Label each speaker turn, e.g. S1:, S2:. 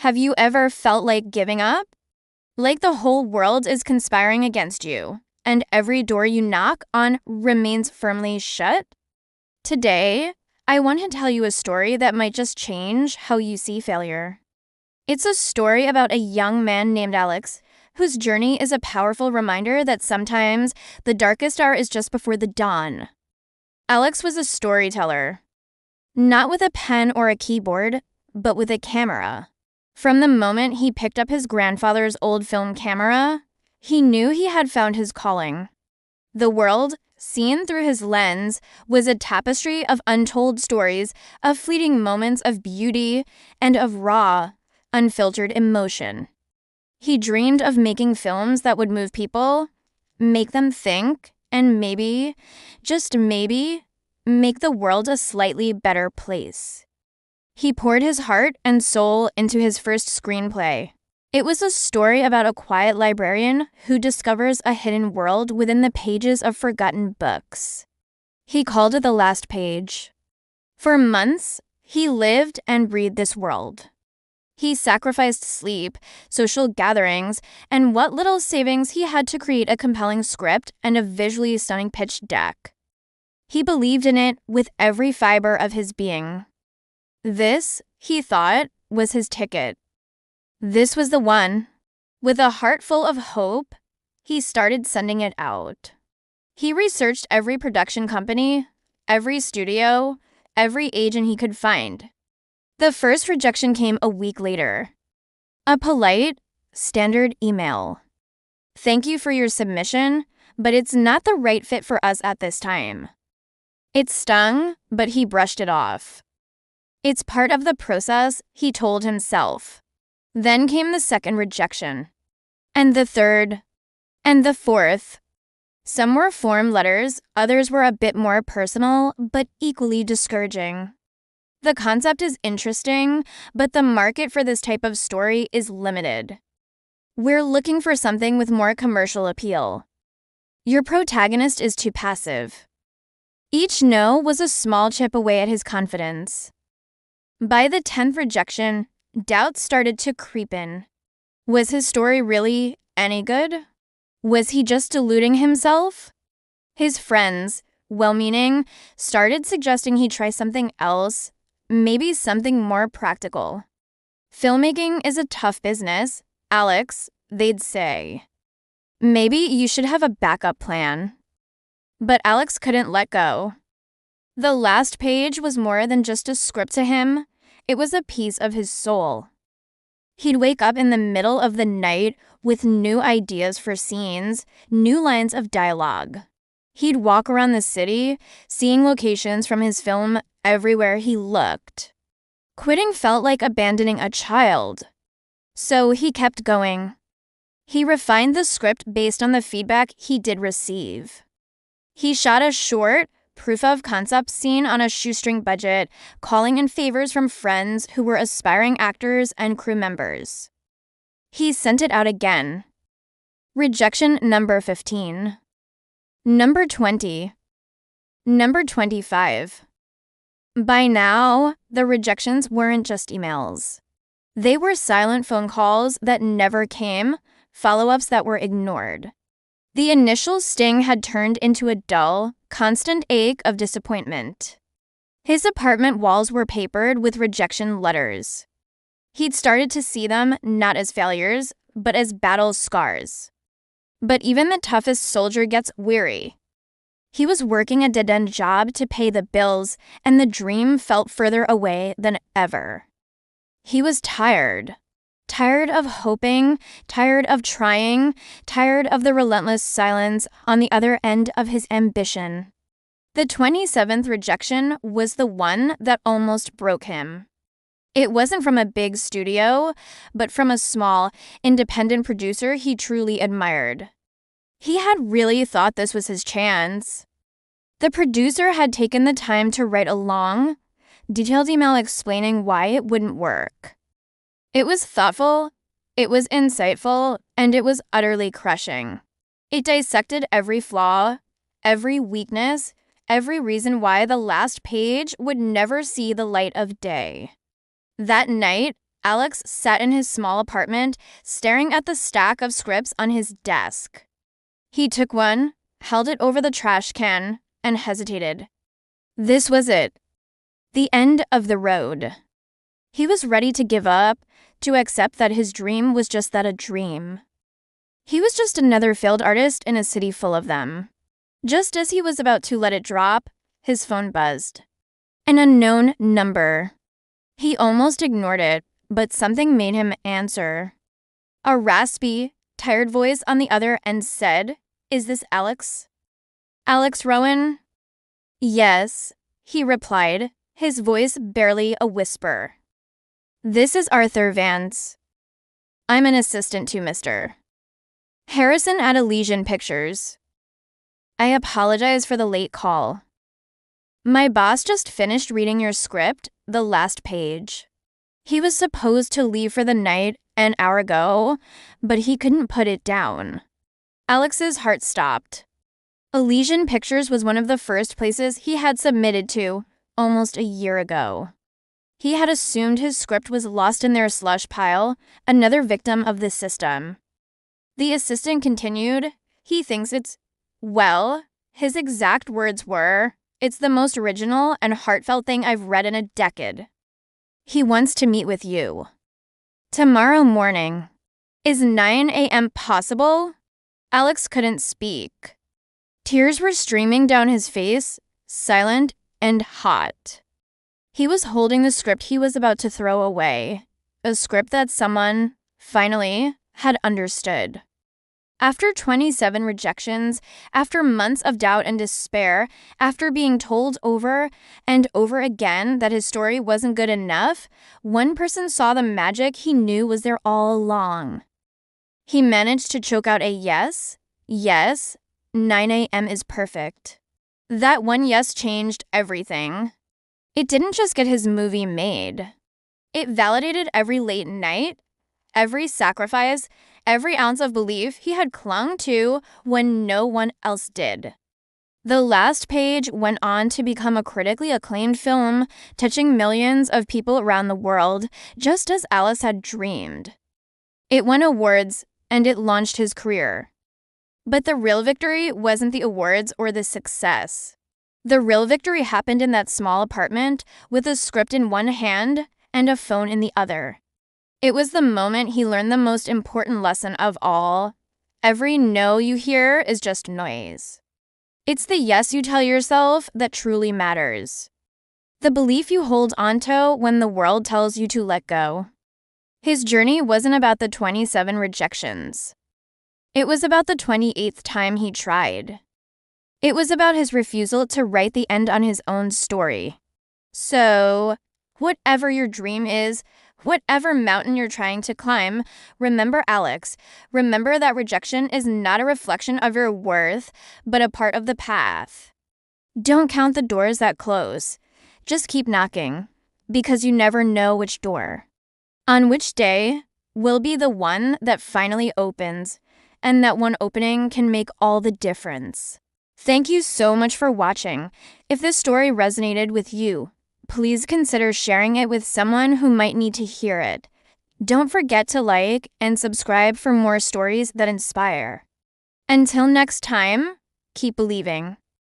S1: Have you ever felt like giving up? Like the whole world is conspiring against you, and every door you knock on remains firmly shut? Today, I want to tell you a story that might just change how you see failure. It's a story about a young man named Alex, whose journey is a powerful reminder that sometimes the darkest hour is just before the dawn. Alex was a storyteller, not with a pen or a keyboard, but with a camera. From the moment he picked up his grandfather's old film camera, he knew he had found his calling. The world, seen through his lens, was a tapestry of untold stories, of fleeting moments of beauty, and of raw, unfiltered emotion. He dreamed of making films that would move people, make them think, and maybe, just maybe, make the world a slightly better place. He poured his heart and soul into his first screenplay. It was a story about a quiet librarian who discovers a hidden world within the pages of forgotten books. He called it The Last Page. For months, he lived and breathed this world. He sacrificed sleep, social gatherings, and what little savings he had to create a compelling script and a visually stunning pitch deck. He believed in it with every fiber of his being. This, he thought, was his ticket. This was the one. With a heart full of hope, he started sending it out. He researched every production company, every studio, every agent he could find. The first rejection came a week later. A polite, standard email. "Thank you for your submission, but it's not the right fit for us at this time." It stung, but he brushed it off. It's part of the process, he told himself. Then came the second rejection, and the third, and the fourth. Some were form letters, others were a bit more personal, but equally discouraging. The concept is interesting, but the market for this type of story is limited. We're looking for something with more commercial appeal. Your protagonist is too passive. Each no was a small chip away at his confidence. By the 10th rejection, doubts started to creep in. Was his story really any good? Was he just deluding himself? His friends, well-meaning, started suggesting he try something else, maybe something more practical. Filmmaking is a tough business, Alex, they'd say. Maybe you should have a backup plan. But Alex couldn't let go. The Last Page was more than just a script to him. It was a piece of his soul. He'd wake up in the middle of the night with new ideas for scenes, new lines of dialogue. He'd walk around the city, seeing locations from his film everywhere he looked. Quitting felt like abandoning a child. So he kept going. He refined the script based on the feedback he did receive. He shot a short, proof-of-concept scene on a shoestring budget, calling in favors from friends who were aspiring actors and crew members. He sent it out again. Rejection number 15. Number 20. Number 25. By now, the rejections weren't just emails. They were silent phone calls that never came, follow-ups that were ignored. The initial sting had turned into a dull, constant ache of disappointment. His apartment walls were papered with rejection letters. He'd started to see them not as failures, but as battle scars. But even the toughest soldier gets weary. He was working a dead-end job to pay the bills, and the dream felt further away than ever. He was tired. Tired of hoping, tired of trying, tired of the relentless silence on the other end of his ambition. The 27th rejection was the one that almost broke him. It wasn't from a big studio, but from a small, independent producer he truly admired. He had really thought this was his chance. The producer had taken the time to write a long, detailed email explaining why it wouldn't work. It was thoughtful, it was insightful, and it was utterly crushing. It dissected every flaw, every weakness, every reason why The Last Page would never see the light of day. That night, Alex sat in his small apartment, staring at the stack of scripts on his desk. He took one, held it over the trash can, and hesitated. This was it. The end of the road. He was ready to give up, to accept that his dream was just that, a dream. He was just another failed artist in a city full of them. Just as he was about to let it drop, his phone buzzed. An unknown number. He almost ignored it, but something made him answer. A raspy, tired voice on the other end said, "Is this Alex?" "Alex Rowan?" "Yes," he replied, his voice barely a whisper. "This is Arthur Vance. I'm an assistant to Mr. Harrison at Elysian Pictures. I apologize for the late call. My boss just finished reading your script, the last page. He was supposed to leave for the night an hour ago, but he couldn't put it down." Alex's heart stopped. Elysian Pictures was one of the first places he had submitted to almost a year ago. He had assumed his script was lost in their slush pile, another victim of the system. The assistant continued, "He thinks it's, well, his exact words were, 'It's the most original and heartfelt thing I've read in a decade.' He wants to meet with you. Tomorrow morning. Is 9 a.m. possible?" Alex couldn't speak. Tears were streaming down his face, silent and hot. He was holding the script he was about to throw away, a script that someone, finally, had understood. After 27 rejections, after months of doubt and despair, after being told over and over again that his story wasn't good enough, one person saw the magic he knew was there all along. He managed to choke out a yes, 9 a.m. is perfect. That one yes changed everything. It didn't just get his movie made. It validated every late night, every sacrifice, every ounce of belief he had clung to when no one else did. The last page went on to become a critically acclaimed film, touching millions of people around the world, just as Alice had dreamed. It won awards, and it launched his career. But the real victory wasn't the awards or the success. The real victory happened in that small apartment with a script in one hand and a phone in the other. It was the moment he learned the most important lesson of all. Every no you hear is just noise. It's the yes you tell yourself that truly matters. The belief you hold onto when the world tells you to let go. His journey wasn't about the 27 rejections. It was about the 28th time he tried. It was about his refusal to write the end on his own story. So, whatever your dream is, whatever mountain you're trying to climb, remember Alex. Remember that rejection is not a reflection of your worth, but a part of the path. Don't count the doors that close. Just keep knocking, because you never know which door, on which day, will be the one that finally opens, and that one opening can make all the difference. Thank you so much for watching. If this story resonated with you, please consider sharing it with someone who might need to hear it. Don't forget to like and subscribe for more stories that inspire. Until next time, keep believing.